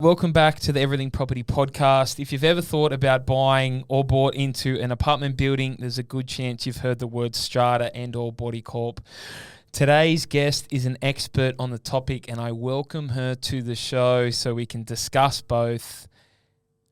Welcome back to the Everything Property Podcast. If you've ever thought about buying or bought into an apartment building, there's a good chance you've heard the words Strata and or Body Corp. Today's guest is an expert on the topic and I welcome her to the show so we can discuss both.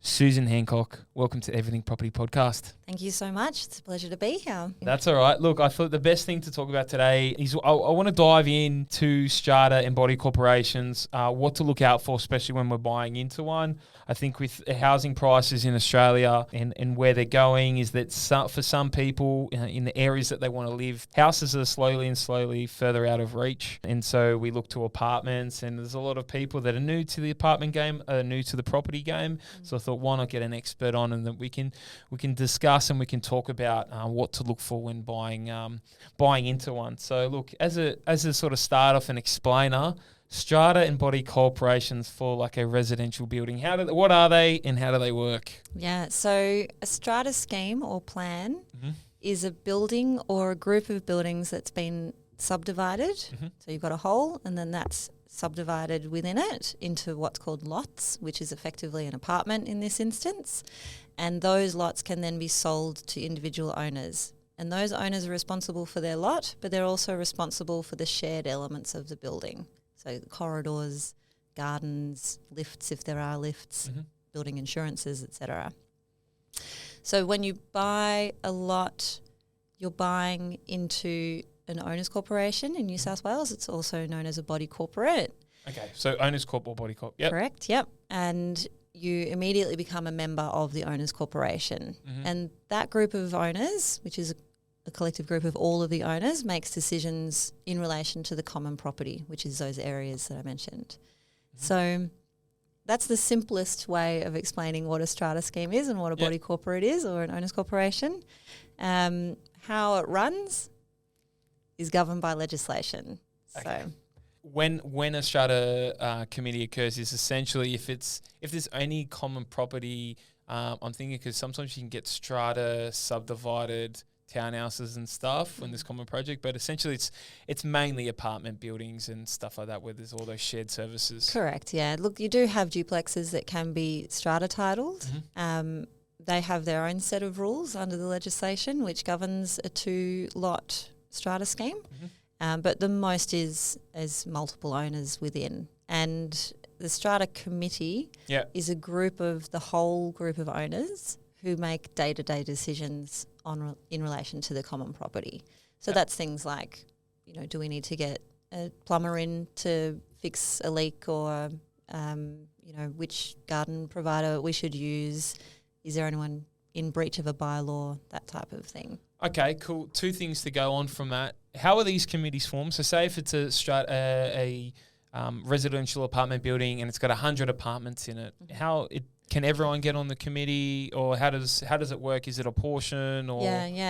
Susan Hancock, welcome to Everything Property Podcast. Thank you so much. It's a pleasure to be here. That's all right. Look, I thought the best thing to talk about today is I want to dive into Strata and Body corporations, what to look out for, especially when we're buying into one. I think with housing prices in Australia and where they're going is that for some people in the areas that they want to live, houses are slowly further out of reach. And so we look to apartments, and there's a lot of people that are new to the apartment game, new to the property game. So I thought, why not get an expert on, and that we can discuss and we can talk about what to look for when buying into one. So look, as a sort of start off and explainer, Strata and Body corporations for like a residential building. What are they and how do they work? Yeah, so a strata scheme or plan is a building or a group of buildings that's been subdivided. So you've got a whole, and then that's subdivided within it into what's called lots, which is effectively an apartment in this instance. And those lots can then be sold to individual owners. And those owners are responsible for their lot, but they're also responsible for the shared elements of the building. So corridors, gardens, lifts if there are lifts, building insurances, etc. So when you buy a lot, you're buying into an owners corporation in New South Wales. It's also known as a body corporate. Okay, so owners corp or body corp. Yep. Correct, yep. And you immediately become a member of the owners corporation. And that group of owners, which is a collective group of all of the owners, makes decisions in relation to the common property, which is those areas that I mentioned. So that's the simplest way of explaining what a strata scheme is and what a body corporate is, or an owners corporation. How it runs is governed by legislation. Okay. So when a strata committee occurs is essentially if there's any common property, I'm thinking because sometimes you can get strata subdivided townhouses and stuff when there's common project, but essentially it's mainly apartment buildings and stuff like that where there's all those shared services. Correct, yeah. Look, you do have duplexes that can be strata titled. They have their own set of rules under the legislation which governs a 2-lot strata scheme, but the most is multiple owners within. And the strata committee is a group of the whole group of owners who make day-to-day decisions in relation to the common property. So that's things like, do we need to get a plumber in to fix a leak, or, which garden provider we should use? Is there anyone in breach of a bylaw? That type of thing. Okay, cool. 2 things to go on from that. How are these committees formed? So say if it's a residential apartment building and it's got 100 apartments in it, can everyone get on the committee, or how does it work? Is it a portion, or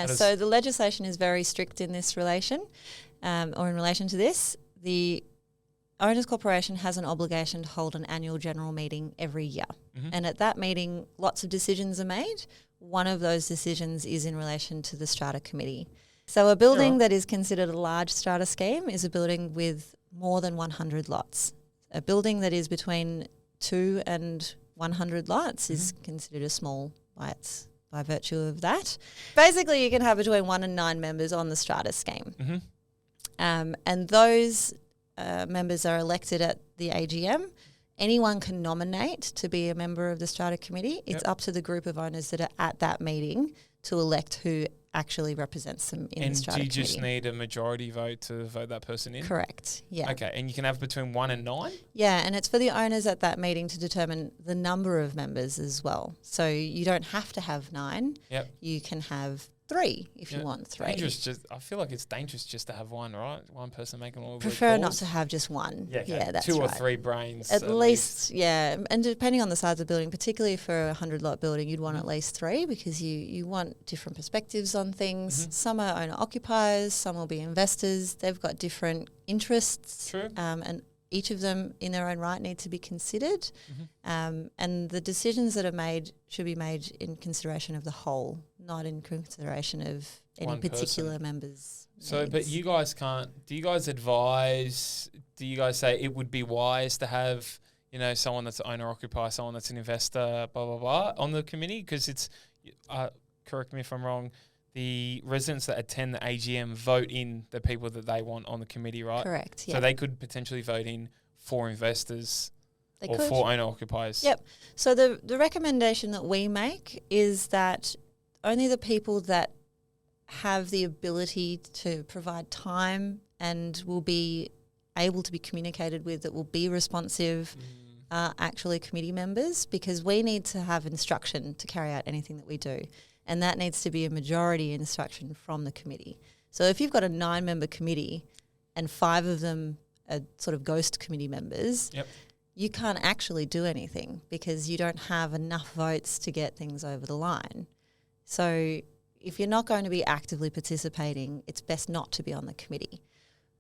So the legislation is very strict in this relation, or in relation to this. The Owners Corporation has an obligation to hold an annual general meeting every year, and at that meeting, lots of decisions are made. One of those decisions is in relation to the strata committee. So a building that is considered a large strata scheme is a building with more than 100 lots. A building that is between 2 and 100 lots is considered a small by virtue of that. Basically, you can have between 1 and 9 members on the strata scheme. And those members are elected at the AGM. Anyone can nominate to be a member of the strata committee. It's up to the group of owners that are at that meeting to elect who actually represents them in the strata committee. And do you just need a majority vote to vote that person in? Correct, yeah. Okay, and you can have between 1 and 9? Yeah, and it's for the owners at that meeting to determine the number of members as well. So you don't have to have 9. You can have 3 if you want 3. I feel like it's dangerous just to have one, right? One person making all of the calls. Prefer not to have just one. Yeah, that's 2 right. or 3 brains. At least, yeah. And depending on the size of the building, particularly for a 100-lot building, you'd want at least 3 because you want different perspectives on things. Some are owner-occupiers, some will be investors. They've got different interests. True. And each of them in their own right need to be considered. And the decisions that are made should be made in consideration of the whole, not in consideration of any One particular person. member's So, needs. but you guys can't, do you guys advise, do you guys say it would be wise to have, someone that's an owner-occupier, someone that's an investor, blah, blah, blah, on the committee? Because it's, correct me if I'm wrong, the residents that attend the AGM vote in the people that they want on the committee, right? Correct, yeah. So they could potentially vote in 4 investors or 4 owner-occupiers. Yep. So the recommendation that we make is that only the people that have the ability to provide time and will be able to be communicated with, that will be responsive, are actually committee members, because we need to have instruction to carry out anything that we do. And that needs to be a majority instruction from the committee. So if you've got a 9-member committee and 5 of them are sort of ghost committee members, you can't actually do anything because you don't have enough votes to get things over the line. So if you're not going to be actively participating, it's best not to be on the committee.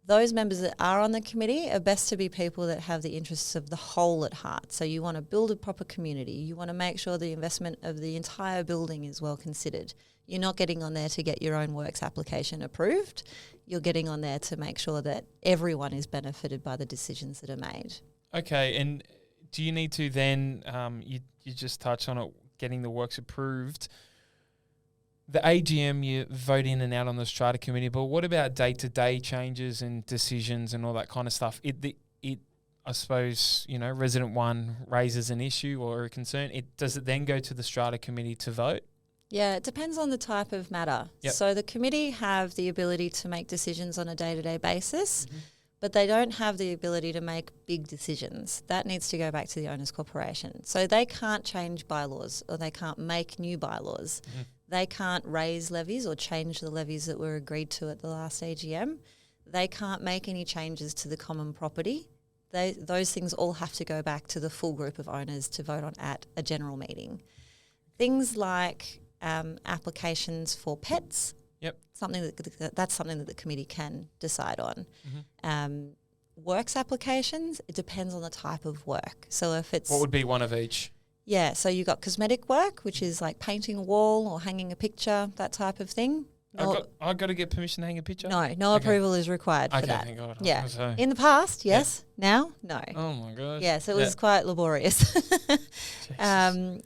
Those members that are on the committee are best to be people that have the interests of the whole at heart. So you want to build a proper community. You want to make sure the investment of the entire building is well considered. You're not getting on there to get your own works application approved. You're getting on there to make sure that everyone is benefited by the decisions that are made. Okay, and do you need to then, you just touched on it, getting the works approved. The AGM, you vote in and out on the Strata committee, but what about day-to-day changes and decisions and all that kind of stuff? I suppose, resident 1 raises an issue or a concern. Does it then go to the Strata committee to vote? Yeah, it depends on the type of matter. Yep. So the committee have the ability to make decisions on a day-to-day basis, but they don't have the ability to make big decisions. That needs to go back to the owners' corporation. So they can't change bylaws or they can't make new bylaws. They can't raise levies or change the levies that were agreed to at the last AGM. They can't make any changes to the common property. Those things all have to go back to the full group of owners to vote on at a general meeting. Things like applications for pets, that's something that the committee can decide on. Works applications, it depends on the type of work. So if it's... What would be one of each? Yeah, so you've got cosmetic work, which is like painting a wall or hanging a picture, that type of thing. I've got to get permission to hang a picture? No approval is required for that. Thank God. Yeah. In the past, yes. Now, no. Oh my gosh. Yeah, so it was quite laborious.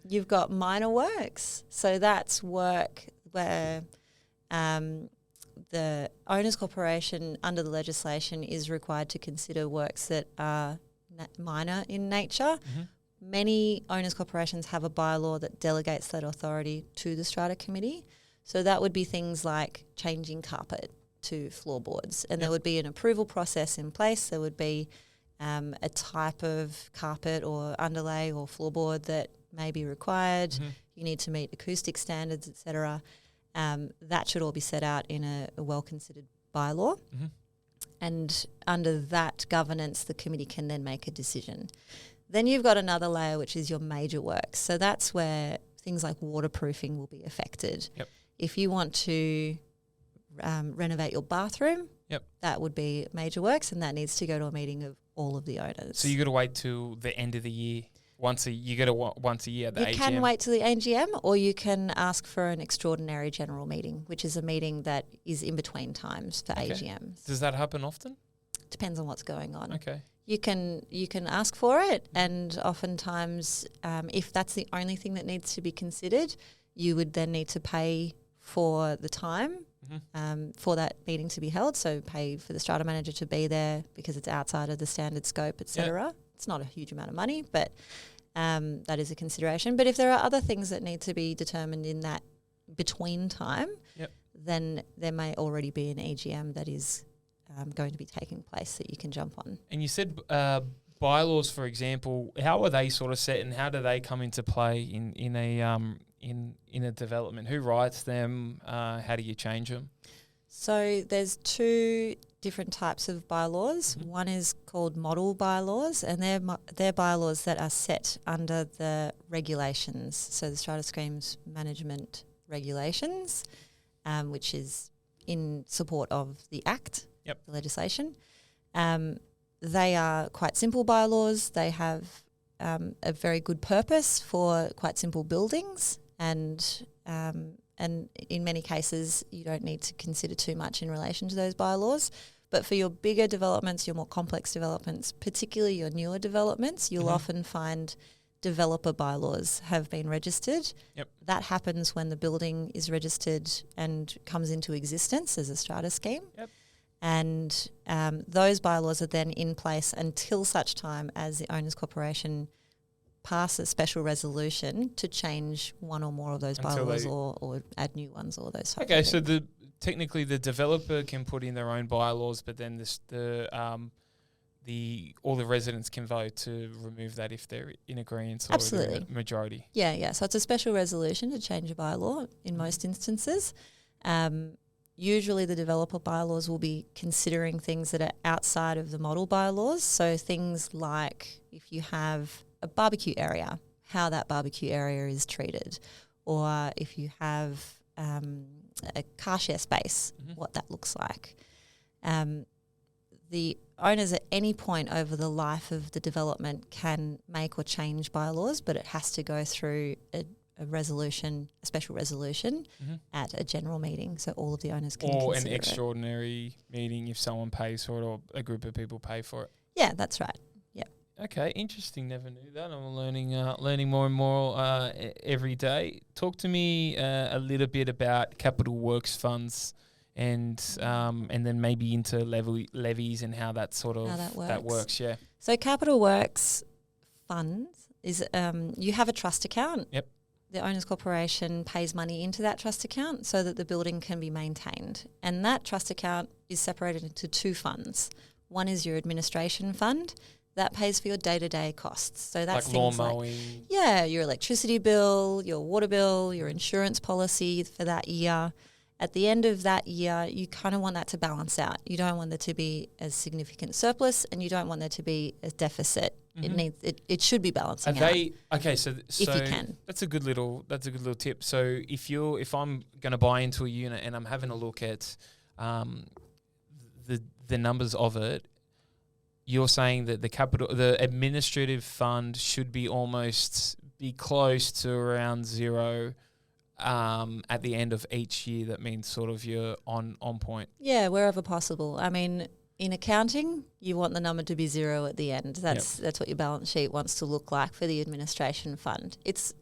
You've got minor works. So that's work where the owners' corporation under the legislation is required to consider works that are minor in nature. Many owners' corporations have a bylaw that delegates that authority to the Strata committee. So that would be things like changing carpet to floorboards. And there would be an approval process in place. There would be a type of carpet or underlay or floorboard that may be required. You need to meet acoustic standards, etc. That should all be set out in a well-considered bylaw. And under that governance, the committee can then make a decision. Then you've got another layer, which is your major works. So that's where things like waterproofing will be affected. If you want to renovate your bathroom, that would be major works, and that needs to go to a meeting of all of the owners. So you got to wait till the end of the year. Once a year at the AGM. You can wait till the AGM, or you can ask for an extraordinary general meeting, which is a meeting that is in between times for AGMs. Does that happen often? Depends on what's going on. Okay. You can ask for it, and oftentimes, if that's the only thing that needs to be considered, you would then need to pay for the time for that meeting to be held. So pay for the Strata manager to be there because it's outside of the standard scope, etc. It's not a huge amount of money, but that is a consideration. But if there are other things that need to be determined in that between time, then there may already be an AGM that is going to be taking place that you can jump on. And you said bylaws, for example, how are they sort of set and how do they come into play in a development? Who writes them? How do you change them? So there's 2 different types of bylaws. One is called model bylaws, and they're bylaws that are set under the regulations. So the Strata Schemes Management Regulations, which is in support of the Act, the legislation. They are quite simple bylaws. They have a very good purpose for quite simple buildings, and in many cases you don't need to consider too much in relation to those bylaws. But for your bigger developments, your more complex developments, particularly your newer developments, you'll often find developer bylaws have been registered. Yep. That happens when the building is registered and comes into existence as a strata scheme. Yep. And those bylaws are then in place until such time as the Owners Corporation pass a special resolution to change one or more of those bylaws or add new ones or those types of things. So technically the developer can put in their own bylaws, but then all the residents can vote to remove that if they're in agreement or Absolutely. the majority. Yeah. So it's a special resolution to change a bylaw in most instances. Usually the developer bylaws will be considering things that are outside of the model bylaws. So things like if you have a barbecue area, how that barbecue area is treated, or if you have a car share space, what that looks like. The owners at any point over the life of the development can make or change bylaws, but it has to go through a special resolution at a general meeting, so all of the owners can consider it. Or an extraordinary meeting if someone pays for it or a group of people pay for it. Yeah, that's right. Yeah. Okay, interesting. Never knew that. I'm learning more and more every day. Talk to me a little bit about capital works funds and then maybe into levies and how that works. Yeah. So capital works funds is you have a trust account. Yep. The Owners Corporation pays money into that trust account so that the building can be maintained. And that trust account is separated into two funds. One is your administration fund. That pays for your day-to-day costs. So that's like lawn things mowing. your electricity bill, your water bill, your insurance policy for that year. At the end of that year, you kind of want that to balance out. You don't want there to be a significant surplus, and you don't want there to be a deficit. It should be balancing out. Okay? So if you can, that's a good little tip. So if I'm going to buy into a unit and I'm having a look at the numbers of it, you're saying that the administrative fund should be close to around zero. At the end of each year, that means sort of you're on point. Yeah, wherever possible. I mean, in accounting, you want the number to be zero at the end. That's what your balance sheet wants to look like for the administration fund. It's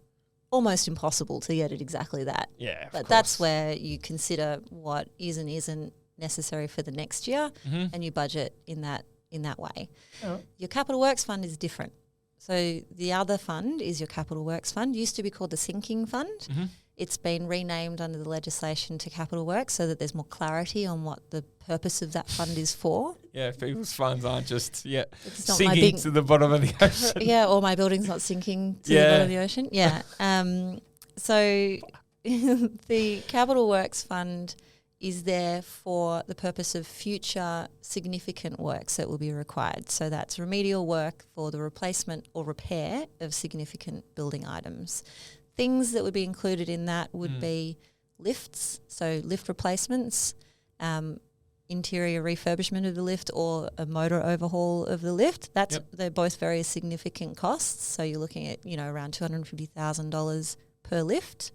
almost impossible to get it exactly that. Yeah, but that's where you consider what is and isn't necessary for the next year, and you budget in that way. Oh. Your capital works fund is different. So the other fund is your capital works fund. It used to be called the sinking fund. It's been renamed under the legislation to capital works so that there's more clarity on what the purpose of that fund is for. Yeah, people's funds aren't just sinking to the bottom of the ocean. Yeah, or my building's not sinking to the bottom of the ocean. Yeah. So the capital works fund is there for the purpose of future significant works that will be required. So that's remedial work for the replacement or repair of significant building items. Things that would be included in that would be lifts, so lift replacements, interior refurbishment of the lift or a motor overhaul of the lift. They're both very significant costs. So you're looking at, around $250,000 per lift.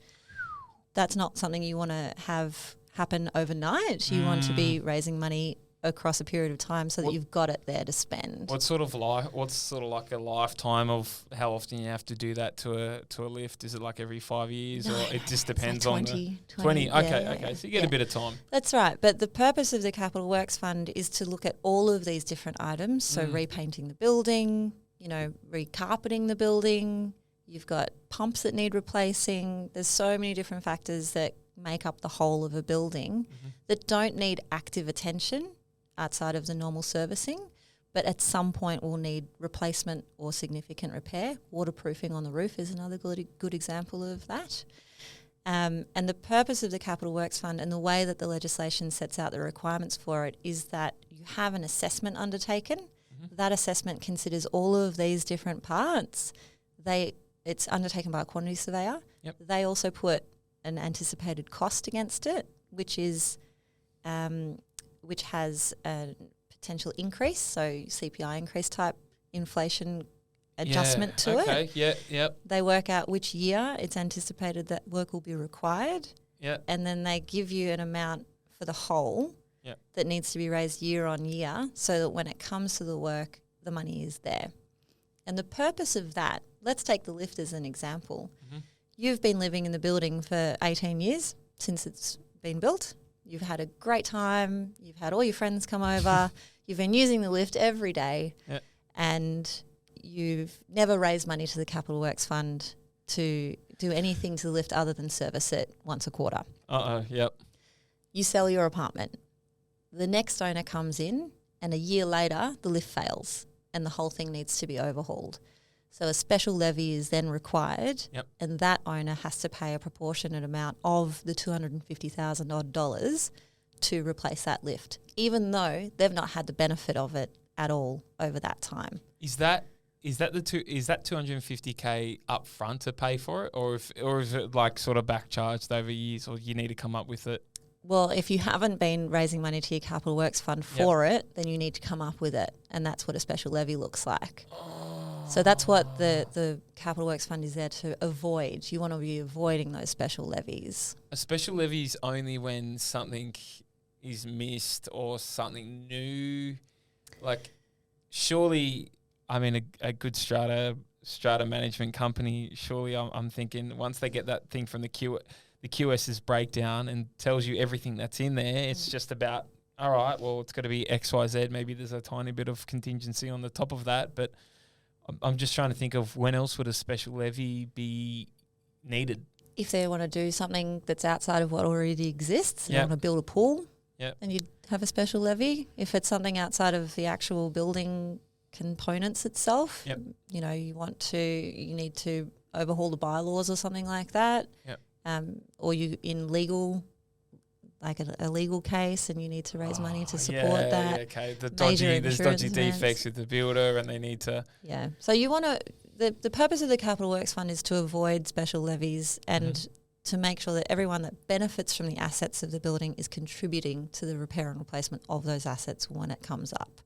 That's not something you want to have happen overnight. You want to be raising money across a period of time so that you've got it there to spend. What's sort of like a lifetime of how often you have to do that to a lift? Is it like every 5 years, or it just depends like on 20? Okay. So you get a bit of time. That's right. But the purpose of the Capital Works Fund is to look at all of these different items. So repainting the building, recarpeting the building. You've got pumps that need replacing. There's so many different factors that make up the whole of a building that don't need active attention outside of the normal servicing, but at some point will need replacement or significant repair. Waterproofing on the roof is another good example of that. And the purpose of the Capital Works Fund and the way that the legislation sets out the requirements for it is that you have an assessment undertaken. That assessment considers all of these different parts. It's undertaken by a quantity surveyor. They also put an anticipated cost against it, which has a potential increase, so CPI increase type inflation adjustment to it. They work out which year it's anticipated that work will be required. And then they give you an amount for the whole that needs to be raised year on year so that when it comes to the work, the money is there. And the purpose of that, let's take the lift as an example. Mm-hmm. You've been living in the building for 18 years since it's been built. You've had a great time. You've had all your friends come over. You've been using the lift every day. Yep. And you've never raised money to the Capital Works Fund to do anything to the lift other than service it once a quarter. Yep. You sell your apartment. The next owner comes in and a year later the lift fails and the whole thing needs to be overhauled. So a special levy is then required, and that owner has to pay a proportionate amount of the $250,000 odd to replace that lift, even though they've not had the benefit of it at all over that time. Is that $250K up front to pay for it, or is it like sort of back charged over years, or you need to come up with it? Well, if you haven't been raising money to your Capital Works Fund for it, then you need to come up with it, and that's what a special levy looks like. So that's what the Capital Works Fund is there to avoid. You want to be avoiding those special levies. A special levy is only when something is missed or something new. Like, surely, I mean, a good strata management company, surely I'm thinking once they get that thing from the QS's breakdown and tells you everything that's in there, it's just about, all right, well, it's got to be X, Y, Z. Maybe there's a tiny bit of contingency on the top of that, but I'm just trying to think of when else would a special levy be needed. If they want to do something that's outside of what already exists, they want to build a pool, then you'd have a special levy. If it's something outside of the actual building components itself, you need to overhaul the bylaws or something like that. Or you in legal, like a legal case, and you need to raise money to support that. Okay. There's dodgy defects with the builder, and they need to. Yeah. So you want to. The purpose of the Capital Works Fund is to avoid special levies and to make sure that everyone that benefits from the assets of the building is contributing to the repair and replacement of those assets when it comes up.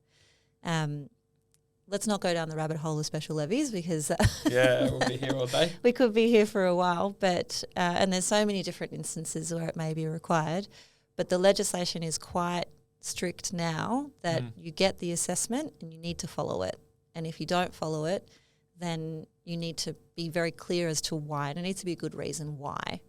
Let's not go down the rabbit hole of special levies because we'll be here all day. We could be here for a while, but and there's so many different instances where it may be required. But the legislation is quite strict now that you get the assessment and you need to follow it. And if you don't follow it, then you need to be very clear as to why. There needs to be a good reason why.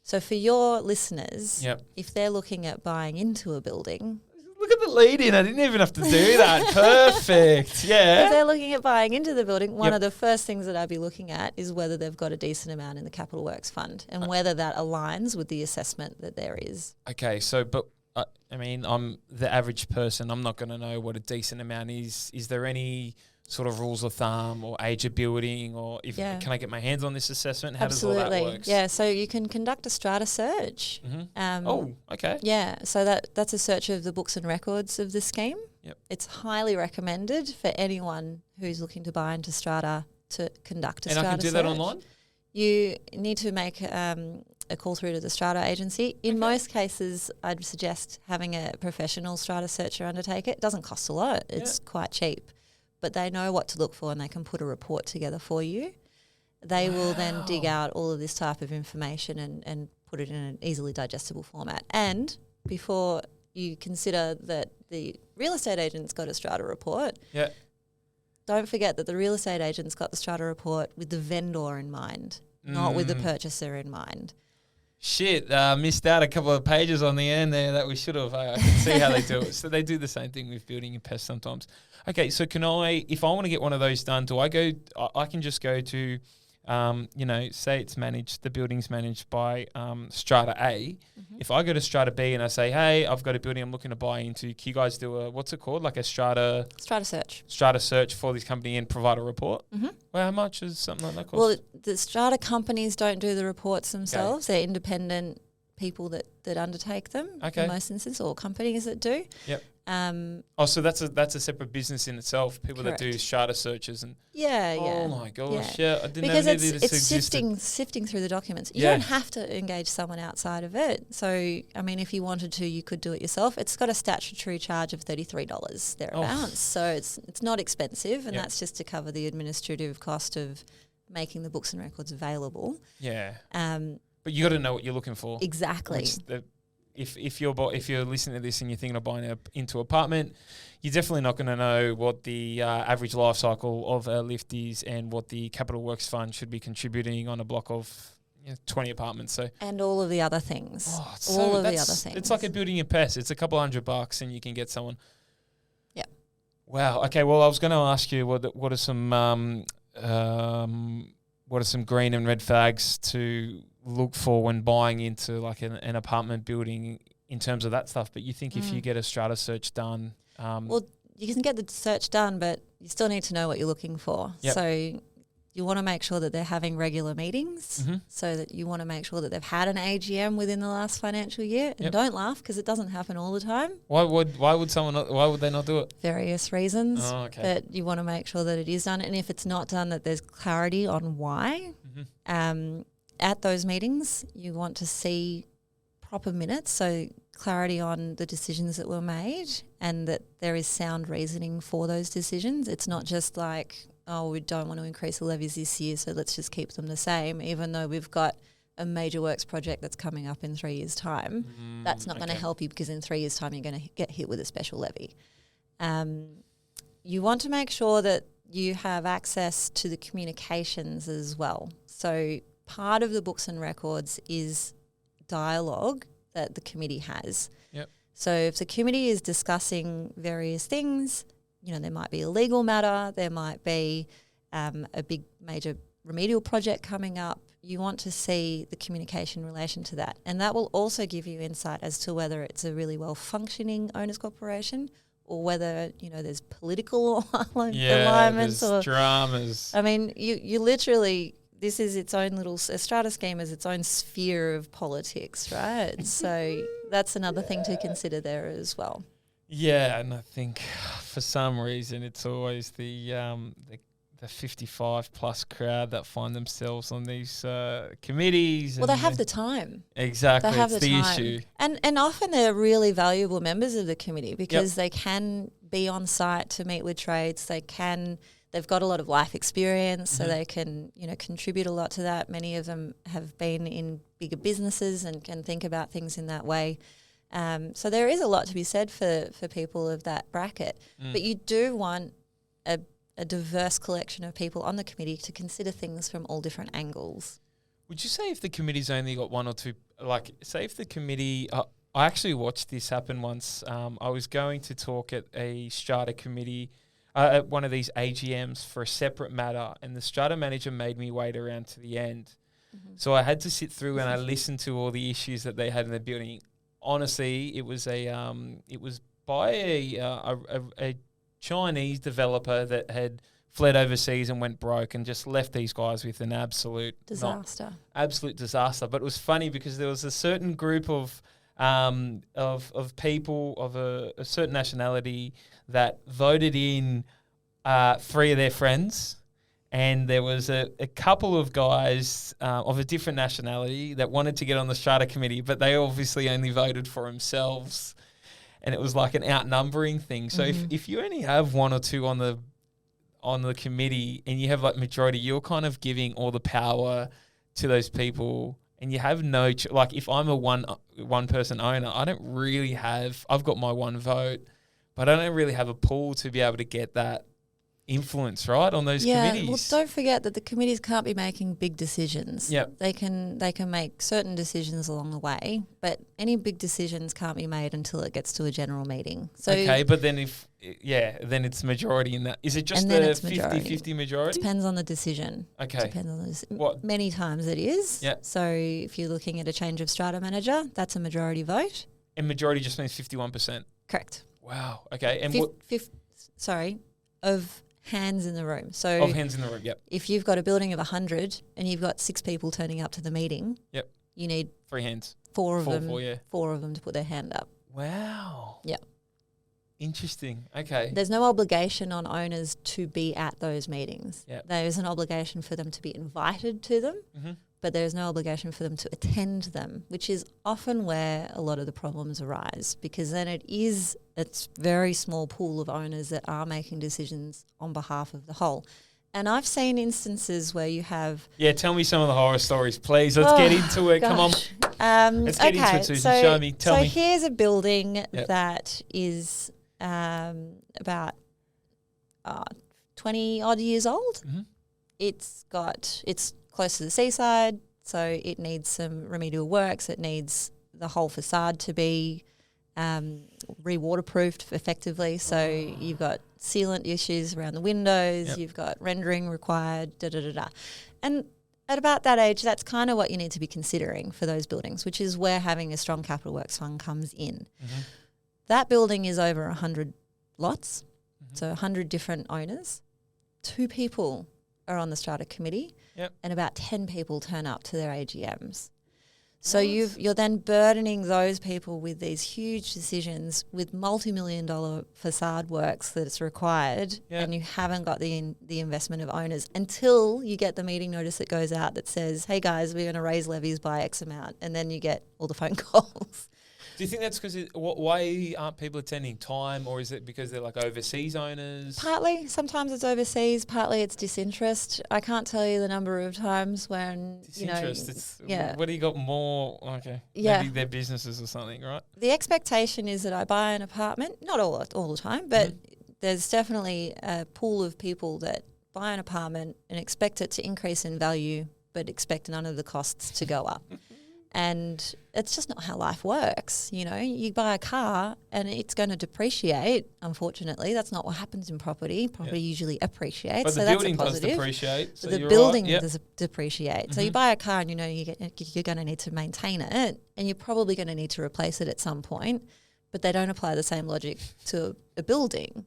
So for your listeners, if they're looking at buying into a building... Look at the lead in. I didn't even have to do that. Perfect. Yeah. If they're looking at buying into the building, one of the first things that I'd be looking at is whether they've got a decent amount in the Capital Works Fund and whether that aligns with the assessment that there is. Okay. So, but I mean, I'm the average person. I'm not going to know what a decent amount is. Is there any sort of rules of thumb or age of building, or can I get my hands on this assessment? How does all that work? Yeah, so you can conduct a strata search. Okay. Yeah, so that's a search of the books and records of the scheme. It's highly recommended for anyone who's looking to buy into strata to conduct a strata search. And I can do that online? You need to make a call through to the strata agency. In most cases, I'd suggest having a professional strata searcher undertake it. It doesn't cost a lot. It's quite cheap. But they know what to look for and they can put a report together for you. They will then dig out all of this type of information and put it in an easily digestible format. And before you consider that the real estate agent's got a strata report, don't forget that the real estate agent's got the strata report with the vendor in mind, not with the purchaser in mind. Shit, missed out a couple of pages on the end there that we should have. I can see how they do it. So they do the same thing with building and pest sometimes. Okay, so can I, if I want to get one of those done, I can just go to, say it's managed, the building's managed by Strata A. If I go to Strata B and I say, hey, I've got a building I'm looking to buy into, can you guys do what's it called? Like a Strata search for this company and provide a report? Well, how much is something like that cost? Well, the Strata companies don't do the reports themselves. They're independent people that undertake them in most instances, or companies that do. So that's a separate business in itself. People that do strata searches and oh my gosh, I didn't know that it's sifting through the documents. You don't have to engage someone outside of it. So I mean, if you wanted to, you could do it yourself. It's got a statutory charge of $33 thereabouts, so it's not expensive, and that's just to cover the administrative cost of making the books and records available. But you got to know what you're looking for. Exactly. if you're listening to this and you're thinking of buying into apartment, you're definitely not going to know what the average life cycle of a lift is and what the capital works fund should be contributing on a block of 20 apartments. So and all of the other things. All of the other things. It's like a building a pest. It's a couple $100 and you can get someone. Yeah. Wow. Okay. Well, I was going to ask you what are some green and red flags to look for when buying into like an apartment building in terms of that stuff. But you think if you get a strata search done, well, you can get the search done, but you still need to know what you're looking for. Yep. So you want to make sure that they're having regular meetings, so that you want to make sure that they've had an AGM within the last financial year. And don't laugh, because it doesn't happen all the time. Why would they not do it? Various reasons. Oh, okay. That you want to make sure that it is done, and if it's not done, that there's clarity on why. At those meetings, you want to see proper minutes, so clarity on the decisions that were made and that there is sound reasoning for those decisions. It's not just like, oh, we don't want to increase the levies this year, so let's just keep them the same, even though we've got a major works project that's coming up in 3 years' time. That's not going to help you, because in 3 years' time you're going to get hit with a special levy. You want to make sure that you have access to the communications as well. So part of the books and records is dialogue that the committee has. Yep. So if the committee is discussing various things, there might be a legal matter, there might be a big major remedial project coming up. You want to see the communication in relation to that. And that will also give you insight as to whether it's a really well-functioning owners corporation or whether, there's political alignments or dramas. I mean, you literally, this is its own little, a strata scheme is its own sphere of politics, right? So that's another thing to consider there as well. Yeah, and I think for some reason it's always the 55 plus crowd that find themselves on these committees. Well, they have the time. Exactly, they have it's the time. issue. And often they're really valuable members of the committee, because they can be on site to meet with trades. They've got a lot of life experience, so they can, contribute a lot to that. Many of them have been in bigger businesses and can think about things in that way. So there is a lot to be said for people of that bracket. But you do want a diverse collection of people on the committee to consider things from all different angles. Would you say if the committee's only got one or two, like say if the committee, I actually watched this happen once. I was going to talk at a strata committee, at one of these AGMs for a separate matter, and the strata manager made me wait around to the end. So I had to sit through and I listened to all the issues that they had in the building. Honestly, it was by a Chinese developer that had fled overseas and went broke and just left these guys with an absolute disaster. Absolute disaster. But it was funny because there was a certain group of people of a certain nationality that voted in 3 of their friends. And there was a couple of guys of a different nationality that wanted to get on the strata committee, but they obviously only voted for themselves. And it was like an outnumbering thing. So if you only have 1 or 2 on the committee and you have like majority, you're kind of giving all the power to those people, and you have no like if I'm a one person owner, I don't really have. I've got my one vote, but I don't really have a pool to be able to get that influence, right, on those committees. Well, don't forget that the committees can't be making big decisions. Yep. They can make certain decisions along the way, but any big decisions can't be made until it gets to a general meeting. So okay, but then then it's majority in that. Is it just the 50-50 majority? Depends on the decision. Okay. Depends on the what? Many times it is. Yeah. So if you're looking at a change of strata manager, that's a majority vote. And majority just means 51%. Correct. Wow. Okay. And of hands in the room. So of hands in the room, yep. If you've got a building of 100 and you've got 6 people turning up to the meeting, yep, you need 3 hands. 4 of them to put their hand up. Wow. Yep. Interesting. Okay. There's no obligation on owners to be at those meetings. Yep. There is an obligation for them to be invited to them, but there is no obligation for them to attend them, which is often where a lot of the problems arise, because then it's very small pool of owners that are making decisions on behalf of the whole. And I've seen instances where you have... Yeah, tell me some of the horror stories, please. Let's get into it. Gosh. Come on. Let's get into it, Susan. Show me. Tell me. So here's a building that is about 20 odd years old. Mm-hmm. It's close to the seaside, so it needs some remedial works. It needs the whole facade to be re-waterproofed effectively. So you've got sealant issues around the windows. You've got rendering required. And at about that age, that's kind of what you need to be considering for those buildings, which is where having a strong capital works fund comes in. Mm-hmm. That building is over 100 lots, so 100 different owners. 2 people are on the Strata committee, and about 10 people turn up to their AGMs. So you're then burdening those people with these huge decisions with multi-million-dollar facade works that's required, and you haven't got the investment of owners until you get the meeting notice that goes out that says, hey guys, we're going to raise levies by X amount, and then you get all the phone calls. Do you think that's because why aren't people attending time, or is it because they're like overseas owners? Partly. Sometimes it's overseas. Partly it's disinterest. I can't tell you the number of times when disinterest. What do you got more? Okay. Yeah. Maybe their businesses or something, right? The expectation is that I buy an apartment, not all the time, but there's definitely a pool of people that buy an apartment and expect it to increase in value, but expect none of the costs to go up. And it's just not how life works. You buy a car and it's going to depreciate. Unfortunately, that's not what happens in property. Property usually appreciates. But the building does depreciate. So the building does depreciate. So you buy a car and you're going to need to maintain it, and you're probably going to need to replace it at some point. But they don't apply the same logic to a building.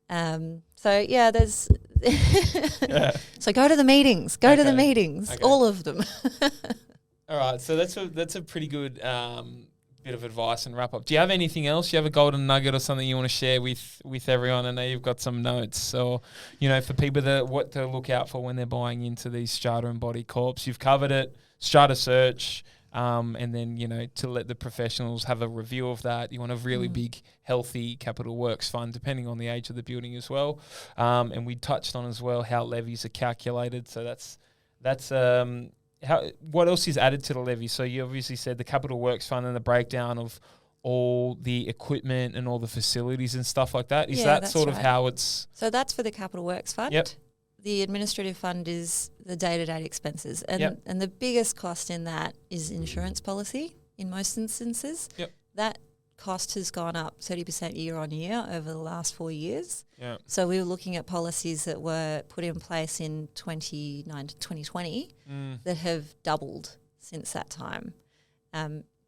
There's. So go to the meetings. The meetings. Okay. All of them. All right, so that's a pretty good bit of advice and wrap up. Do you have anything else? Do you have a golden nugget or something you want to share with everyone? I know you've got some notes, or for people what to look out for when they're buying into these Strata and body corps. You've covered it. Strata search, and then to let the professionals have a review of that. You want a really big, healthy capital works fund, depending on the age of the building as well. And we touched on as well how levies are calculated. So that's what else is added to the levy? So you obviously said the capital works fund and the breakdown of all the equipment and all the facilities and stuff like that. Is that sort of how it's... So that's for the capital works fund. Yep. The administrative fund is the day-to-day expenses. And the biggest cost in that is insurance policy in most instances. Yep. That cost has gone up 30% year on year over the last 4 years. Yeah. So we were looking at policies that were put in place in 2020 that have doubled since that time.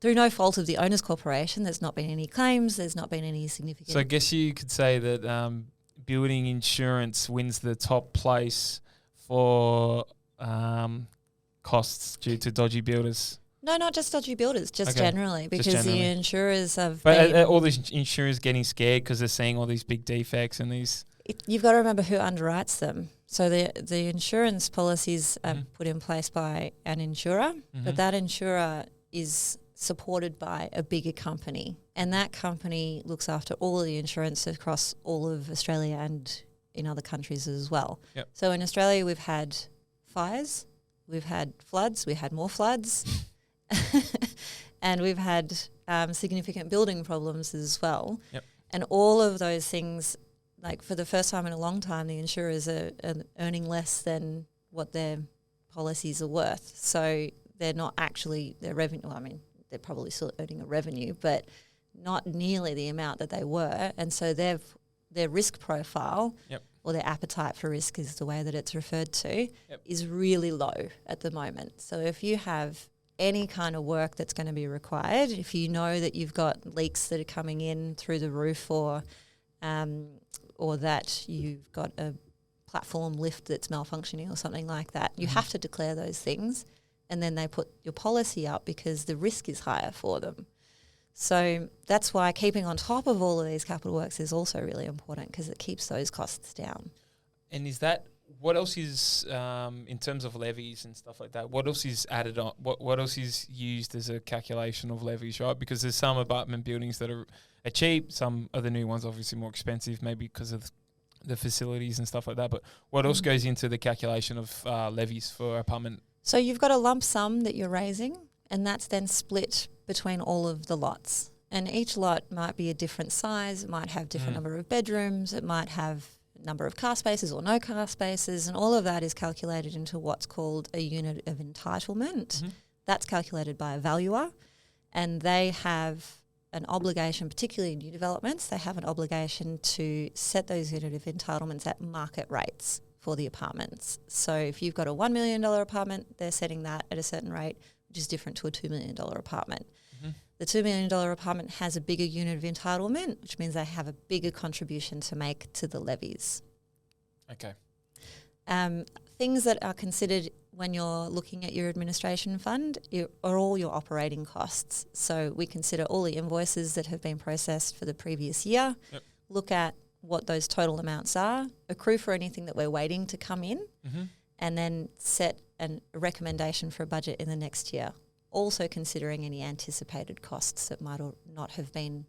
Through no fault of the owners' corporation, there's not been any claims, there's not been any significant... So I guess you could say that building insurance wins the top place for costs due to dodgy builders. No, not just dodgy builders, generally, because the insurers have... But are all these insurers getting scared because they're seeing all these big defects and these... You've got to remember who underwrites them. So the insurance policies are put in place by an insurer, but that insurer is supported by a bigger company, and that company looks after all of the insurance across all of Australia and in other countries as well. Yep. So in Australia, we've had fires, we've had floods, we had more floods... and we've had significant building problems as well. Yep. And all of those things, like for the first time in a long time, the insurers are earning less than what their policies are worth. So they're not actually their revenue. I mean, they're probably still earning a revenue, but not nearly the amount that they were. And so their risk profile or their appetite for risk is the way that it's referred to is really low at the moment. So if you have any kind of work that's going to be required, if you know that you've got leaks that are coming in through the roof or that you've got a platform lift that's malfunctioning or something like that, you have to declare those things, and then they put your policy up because the risk is higher for them. So that's why keeping on top of all of these capital works is also really important, because it keeps those costs down. And is that... What else is, in terms of levies and stuff like that, what else is added on? What else is used as a calculation of levies, right? Because there's some apartment buildings that are cheap, some of the new ones obviously more expensive, maybe because of the facilities and stuff like that. But what else goes into the calculation of levies for apartment? So you've got a lump sum that you're raising, and that's then split between all of the lots. And each lot might be a different size. It might have different number of bedrooms. It might have number of car spaces or no car spaces, and all of that is calculated into what's called a unit of entitlement. That's calculated by a valuer, and they have an obligation, particularly in new developments, they have an obligation to set those unit of entitlements at market rates for the apartments. So if you've got a $1 million apartment, they're setting that at a certain rate, which is different to a $2 million apartment. The $2 million apartment has a bigger unit of entitlement, which means they have a bigger contribution to make to the levies. Okay. Things that are considered when you're looking at your administration fund are all your operating costs. So we consider all the invoices that have been processed for the previous year, look at what those total amounts are, accrue for anything that we're waiting to come in, and then set a recommendation for a budget in the next year. Also considering any anticipated costs that might or not have been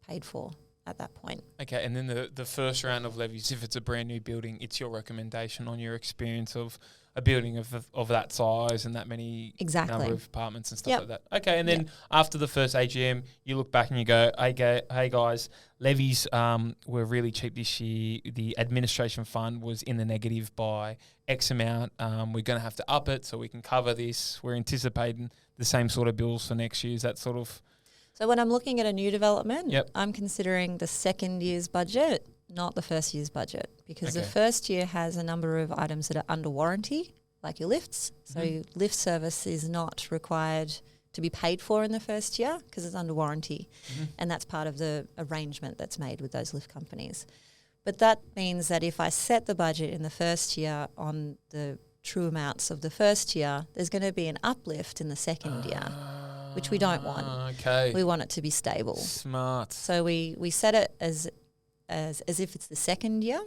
paid for at that point. Okay, and then the first round of levies, if it's a brand new building, it's your recommendation on your experience of a building of that size and that many number of apartments and stuff like that. Okay, and then after the first AGM, you look back and you go, hey guys, levies were really cheap this year. The administration fund was in the negative by X amount. We're going to have to up it so we can cover this. We're anticipating the same sort of bills for next year. Is that sort of... So when I'm looking at a new development, I'm considering the second year's budget, not the first year's budget, because the first year has a number of items that are under warranty, like your lifts. So lift service is not required to be paid for in the first year because it's under warranty, and that's part of the arrangement that's made with those lift companies. But that means that if I set the budget in the first year on the true amounts of the first year, there's going to be an uplift in the second year, which we don't want. Okay. We want it to be stable. Smart. So we set it as if it's the second year,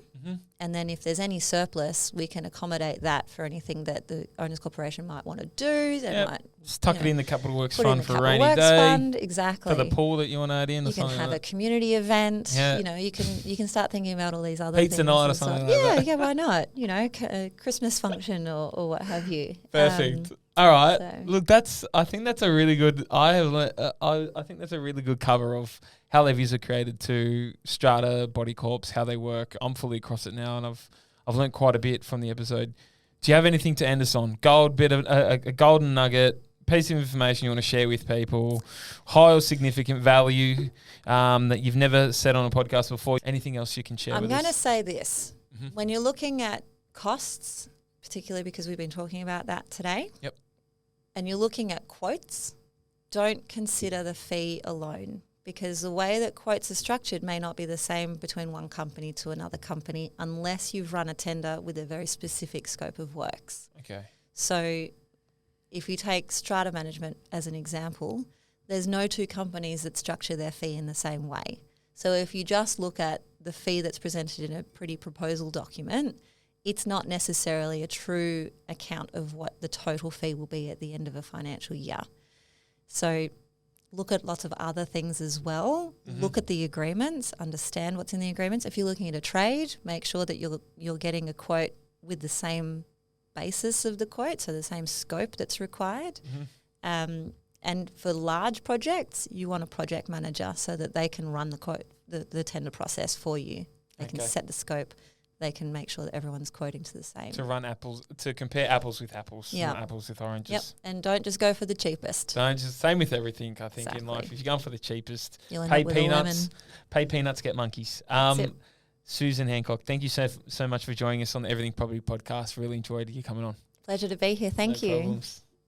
and then if there's any surplus, we can accommodate that for anything that the Owners Corporation might want to do. They might just tuck it in the Capital Works Fund for a rainy rainy day. Fund, exactly. For the pool that you want to add in. You can have a community event. Yeah. You know, you can start thinking about all these other pizza things. night or something like that. Yeah, why not? You know, a Christmas function or what have you. Perfect. All right. So. Look, I think that's a really good. I think that's a really good cover of how levies are created to Strata, body corps, how they work. I'm fully across it now, and I've learned quite a bit from the episode. Do you have anything to end us on? A golden nugget, piece of information you want to share with people, high or significant value that you've never said on a podcast before? Anything else you can share with us? I'm going to say this. When you're looking at costs, particularly because we've been talking about that today, and you're looking at quotes, don't consider the fee alone, because the way that quotes are structured may not be the same between one company to another company unless you've run a tender with a very specific scope of works. Okay. So if you take Strata Management as an example, there's no two companies that structure their fee in the same way. So if you just look at the fee that's presented in a pretty proposal document, it's not necessarily a true account of what the total fee will be at the end of a financial year. So look at lots of other things as well. Look at the agreements, understand what's in the agreements. If you're looking at a trade, make sure that you're getting a quote with the same basis of the quote, so the same scope that's required. And for large projects, you want a project manager so that they can run the tender process for you. They can set the scope. They can make sure that everyone's quoting to the same. To compare apples with apples, not apples with oranges. Yep, and don't just go for the cheapest. Same with everything, I think, in life. If you're going for the cheapest, you'll pay peanuts, get monkeys. That's it. Susan Hancock, thank you so much for joining us on the Everything Property podcast. Really enjoyed you coming on. Pleasure to be here. Thank you. Problems.